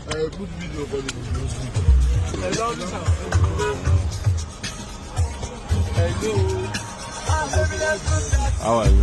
Good video for the How are you?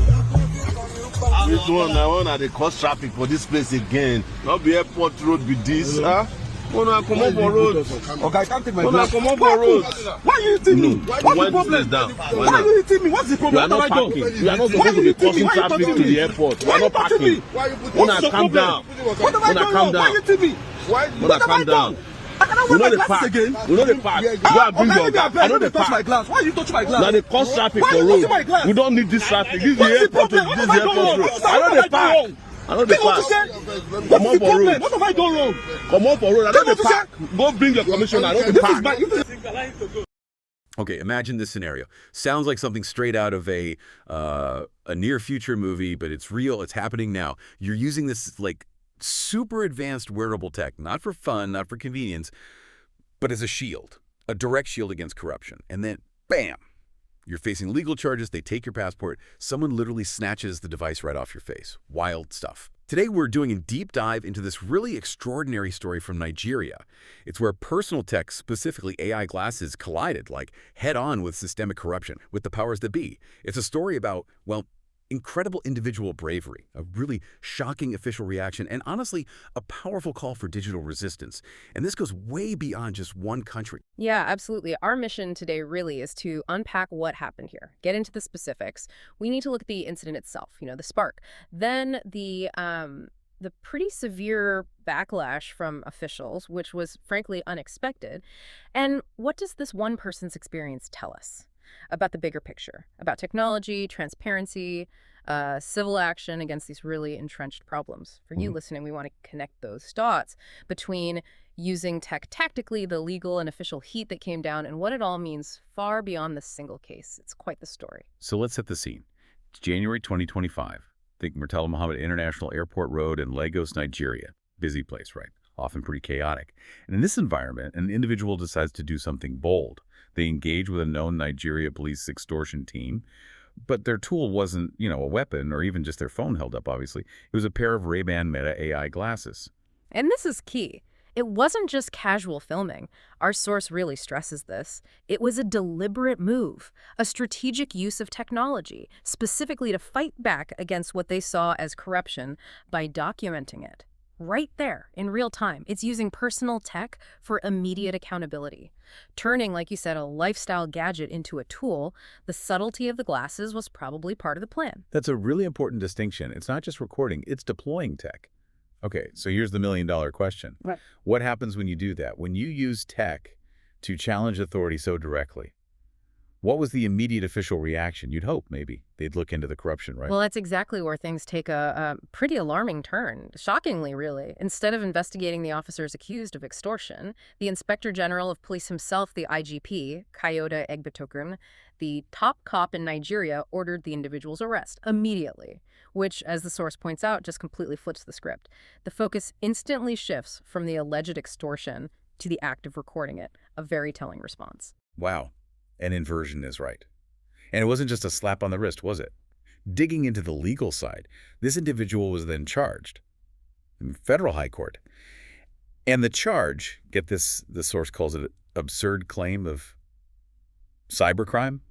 This one, I want to cause traffic for this place again. Not be airport road be this, huh? When I come up for road. Okay, I can't take my When I come up for road. Why are you hitting me? What's the problem? Down. Why are you hitting me? What's the problem? We are not parking. We are not supposed to be causing traffic to the airport. We are not parking. When I calm down. What have I When I done calm wrong? Why are down. you hitting me? When I calm down. I cannot We wear know my the glasses park. again. We know the park. You are bring your glasses. I know the touch my park. glass. Why are you touching my glass? Now they cause traffic Why for are you road. touching my glass? We don't need this traffic. This is the What's the airport. problem? This What is have the I done airport wrong? road. I know the park. I know the What you park. said? Come What's on the for problem? road. What have I done wrong? Come on for road. I know the What you park. Go bring your commissioner. I know the This is park. my... Okay, imagine this scenario. Sounds like something straight out of a near future movie, but it's real. It's happening now. You're using this like super advanced wearable tech, not for fun, not for convenience, but as a shield, a direct shield against corruption. And then, bam, you're facing legal charges. They take your passport. Someone literally snatches the device right off your face. Wild stuff. Today, we're doing a deep dive into this really extraordinary story from Nigeria. It's where personal tech, specifically AI glasses, collided, like head-on with systemic corruption, with the powers that be. It's a story about, well, incredible individual bravery, a really shocking official reaction, and honestly, a powerful call for digital resistance. And this goes way beyond just one country. Yeah, absolutely. Our mission today really is to unpack what happened here, get into the specifics. We need to look at the incident itself, the spark. Then the pretty severe backlash from officials, which was frankly unexpected. And what does this one person's experience tell us about the bigger picture, about technology, transparency, civil action against these really entrenched problems? For you listening, we want to connect those dots between using tech tactically, the legal and official heat that came down, and what it all means far beyond this single case. It's quite the story. So let's set the scene. It's January 2025. Think Murtala Muhammad International Airport Road in Lagos, Nigeria. Busy place, right? Often pretty chaotic. And in this environment, an individual decides to do something bold. They engage with a known Nigeria police extortion team, but their tool wasn't, a weapon or even just their phone held up, obviously. It was a pair of Ray-Ban Meta AI glasses. And this is key. It wasn't just casual filming. Our source really stresses this. It was a deliberate move, a strategic use of technology, specifically to fight back against what they saw as corruption by documenting it. Right there, in real time. It's using personal tech for immediate accountability. Turning, like you said, a lifestyle gadget into a tool, the subtlety of the glasses was probably part of the plan. That's a really important distinction. It's not just recording, it's deploying tech. Okay, so here's the million-dollar question. Right. What happens when you do that? When you use tech to challenge authority so directly, what was the immediate official reaction? You'd hope, maybe, they'd look into the corruption, right? Well, that's exactly where things take a pretty alarming turn. Shockingly, really. Instead of investigating the officers accused of extortion, the Inspector General of Police himself, the IGP, Kayode Egbetokun, the top cop in Nigeria, ordered the individual's arrest immediately, which, as the source points out, just completely flips the script. The focus instantly shifts from the alleged extortion to the act of recording it, a very telling response. Wow. An inversion is right. And it wasn't just a slap on the wrist, was it? Digging into the legal side, this individual was then charged in federal high court. And the charge, get this, the source calls it an absurd claim of cybercrime?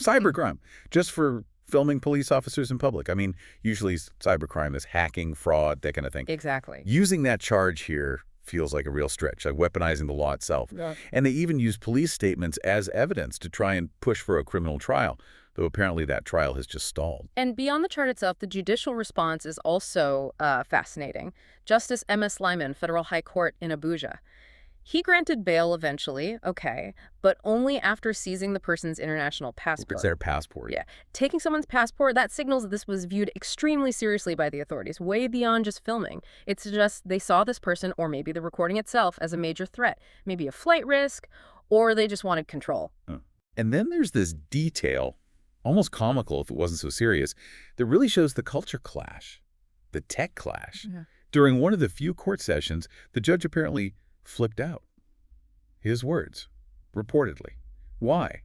Cybercrime, just for filming police officers in public. I mean, usually cybercrime is hacking, fraud, that kind of thing. Exactly. Using that charge here feels like a real stretch, like weaponizing the law itself. Yeah. And they even use police statements as evidence to try and push for a criminal trial, though apparently that trial has just stalled. And beyond the chart itself, the judicial response is also fascinating. Justice M.S. Lyman, Federal High Court in Abuja. He granted bail eventually, okay, but only after seizing the person's international passport. It's their passport. Yeah. Taking someone's passport, that signals that this was viewed extremely seriously by the authorities, way beyond just filming. It's just they saw this person, or maybe the recording itself, as a major threat, maybe a flight risk, or they just wanted control. And then there's this detail, almost comical if it wasn't so serious, that really shows the culture clash, the tech clash. Yeah. During one of the few court sessions, the judge apparently flipped out. His words, reportedly. Why?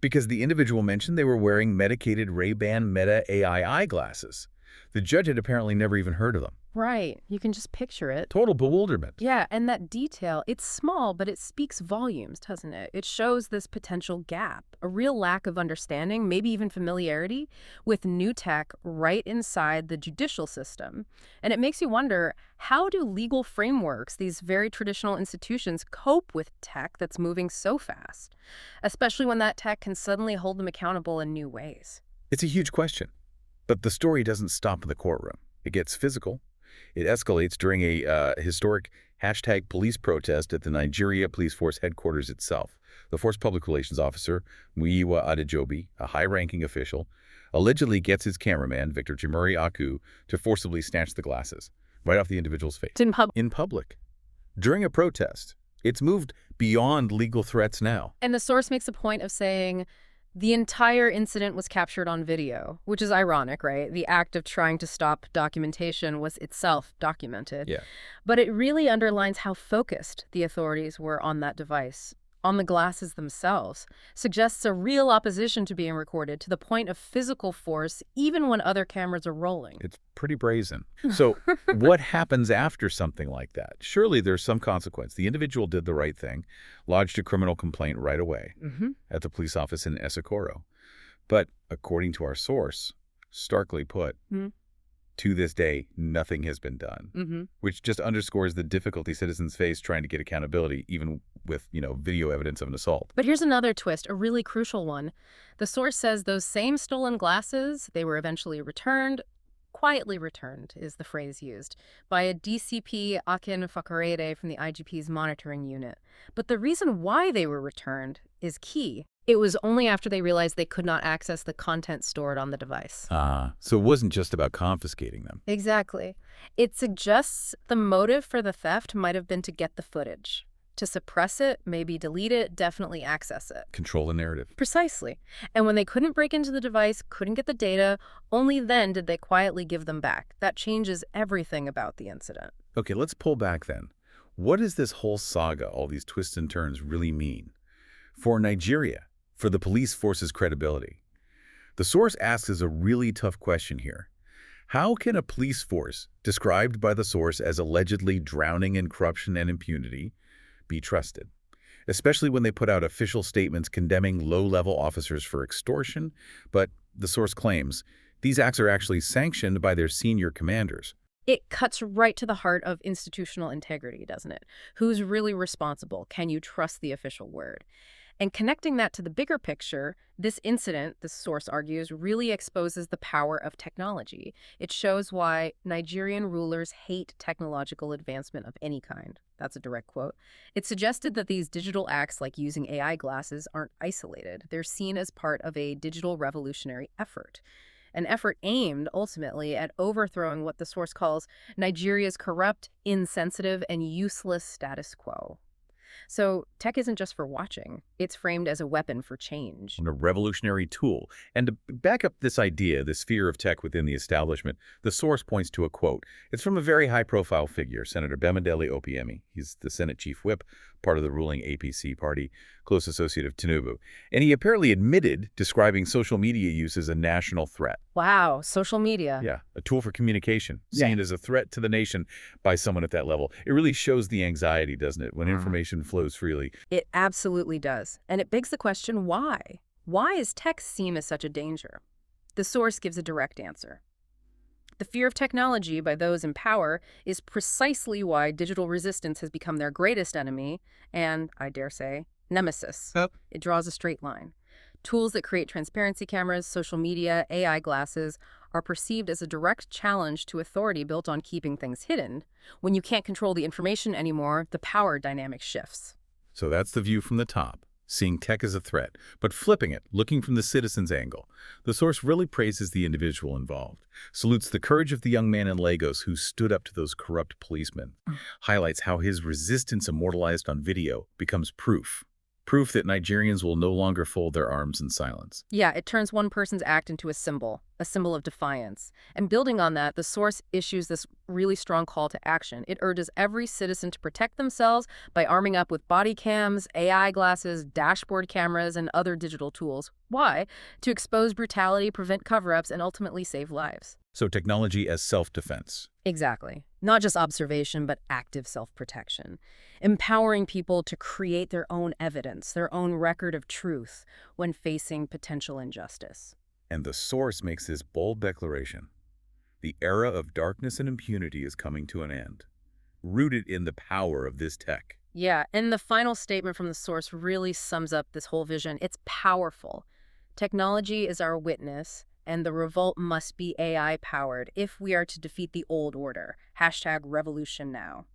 Because the individual mentioned they were wearing medicated Ray-Ban Meta AI eyeglasses. The judge had apparently never even heard of them. Right. You can just picture it. Total bewilderment. Yeah, and that detail, it's small, but it speaks volumes, doesn't it? It shows this potential gap, a real lack of understanding, maybe even familiarity with new tech right inside the judicial system. And it makes you wonder, how do legal frameworks, these very traditional institutions, cope with tech that's moving so fast, especially when that tech can suddenly hold them accountable in new ways? It's a huge question. But the story doesn't stop in the courtroom. It gets physical. It escalates during a historic #police protest at the Nigeria Police Force headquarters itself. The force public relations officer, Muyiwa Adejobi, a high-ranking official, allegedly gets his cameraman, Victor Jimuri Aku, to forcibly snatch the glasses right off the individual's face. In public. During a protest. It's moved beyond legal threats now. And the source makes a point of saying the entire incident was captured on video, which is ironic, right? The act of trying to stop documentation was itself documented. Yeah. But it really underlines how focused the authorities were on that device, on the glasses themselves. Suggests a real opposition to being recorded to the point of physical force, even when other cameras are rolling. It's pretty brazen. So what happens after something like that? Surely there's some consequence. The individual did the right thing, lodged a criminal complaint right away at the police office in Esokoro. But according to our source, starkly put, to this day, nothing has been done, which just underscores the difficulty citizens face trying to get accountability, even with, video evidence of an assault. But here's another twist, a really crucial one. The source says those same stolen glasses, they were eventually returned, quietly returned is the phrase used, by a DCP Akin Fakarede from the IGP's monitoring unit. But the reason why they were returned is key. It was only after they realized they could not access the content stored on the device. So it wasn't just about confiscating them. Exactly. It suggests the motive for the theft might have been to get the footage. To suppress it, maybe delete it, definitely access it. Control the narrative. Precisely. And when they couldn't break into the device, couldn't get the data, only then did they quietly give them back. That changes everything about the incident. Okay, let's pull back then. What does this whole saga, all these twists and turns, really mean? For Nigeria, for the police force's credibility. The source asks us a really tough question here. How can a police force, described by the source as allegedly drowning in corruption and impunity, be trusted? Especially when they put out official statements condemning low-level officers for extortion, but the source claims these acts are actually sanctioned by their senior commanders. It cuts right to the heart of institutional integrity, doesn't it? Who's really responsible? Can you trust the official word? And connecting that to the bigger picture, this incident, the source argues, really exposes the power of technology. It shows why Nigerian rulers hate technological advancement of any kind. That's a direct quote. It suggested that these digital acts, like using AI glasses, aren't isolated. They're seen as part of a digital revolutionary effort. An effort aimed, ultimately, at overthrowing what the source calls Nigeria's corrupt, insensitive, and useless status quo. So tech isn't just for watching. It's framed as a weapon for change. And a revolutionary tool. And to back up this idea, this fear of tech within the establishment, the source points to a quote. It's from a very high-profile figure, Senator Bamidele Opiemi. He's the Senate Chief Whip, part of the ruling APC party, close associate of Tinubu. And he apparently admitted describing social media use as a national threat. Wow, social media. Yeah, a tool for communication, seen as a threat to the nation by someone at that level. It really shows the anxiety, doesn't it, when information flows freely. It absolutely does. And it begs the question, why? Why is tech seen as such a danger? The source gives a direct answer. The fear of technology by those in power is precisely why digital resistance has become their greatest enemy and, I dare say, nemesis. It draws a straight line. Tools that create transparency cameras, social media, AI glasses are perceived as a direct challenge to authority built on keeping things hidden. When you can't control the information anymore, the power dynamic shifts. So that's the view from the top, seeing tech as a threat, but flipping it, looking from the citizen's angle. The source really praises the individual involved, salutes the courage of the young man in Lagos who stood up to those corrupt policemen, highlights how his resistance immortalized on video becomes proof that Nigerians will no longer fold their arms in silence. Yeah, it turns one person's act into a symbol of defiance. And building on that, the source issues this really strong call to action. It urges every citizen to protect themselves by arming up with body cams, AI glasses, dashboard cameras, and other digital tools. Why? To expose brutality, prevent cover-ups, and ultimately save lives. So technology as self-defense. Exactly. Not just observation, but active self-protection. Empowering people to create their own evidence, their own record of truth when facing potential injustice. And the source makes this bold declaration. The era of darkness and impunity is coming to an end, rooted in the power of this tech. Yeah, and the final statement from the source really sums up this whole vision. It's powerful. Technology is our witness, and the revolt must be AI-powered if we are to defeat the old order. #RevolutionNow.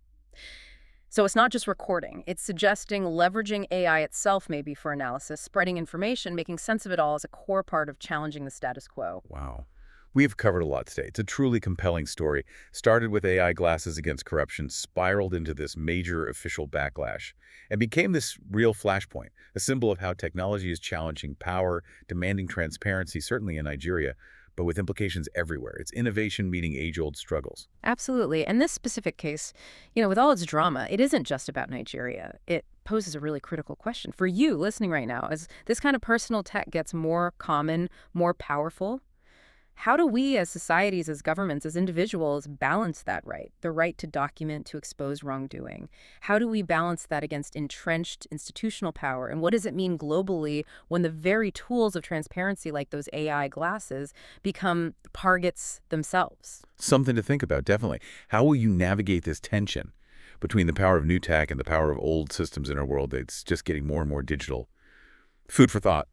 So it's not just recording. It's suggesting leveraging AI itself maybe for analysis, spreading information, making sense of it all as a core part of challenging the status quo. Wow. We've covered a lot today. It's a truly compelling story. Started with AI glasses against corruption, spiraled into this major official backlash, and became this real flashpoint, a symbol of how technology is challenging power, demanding transparency, certainly in Nigeria, but with implications everywhere. It's innovation meeting age-old struggles. Absolutely. And this specific case, with all its drama, it isn't just about Nigeria. It poses a really critical question for you listening right now. As this kind of personal tech gets more common, more powerful, how do we as societies, as governments, as individuals balance that right? The right to document, to expose wrongdoing. How do we balance that against entrenched institutional power? And what does it mean globally when the very tools of transparency like those AI glasses become targets themselves? Something to think about, definitely. How will you navigate this tension between the power of new tech and the power of old systems in our world that's just getting more and more digital? Food for thought.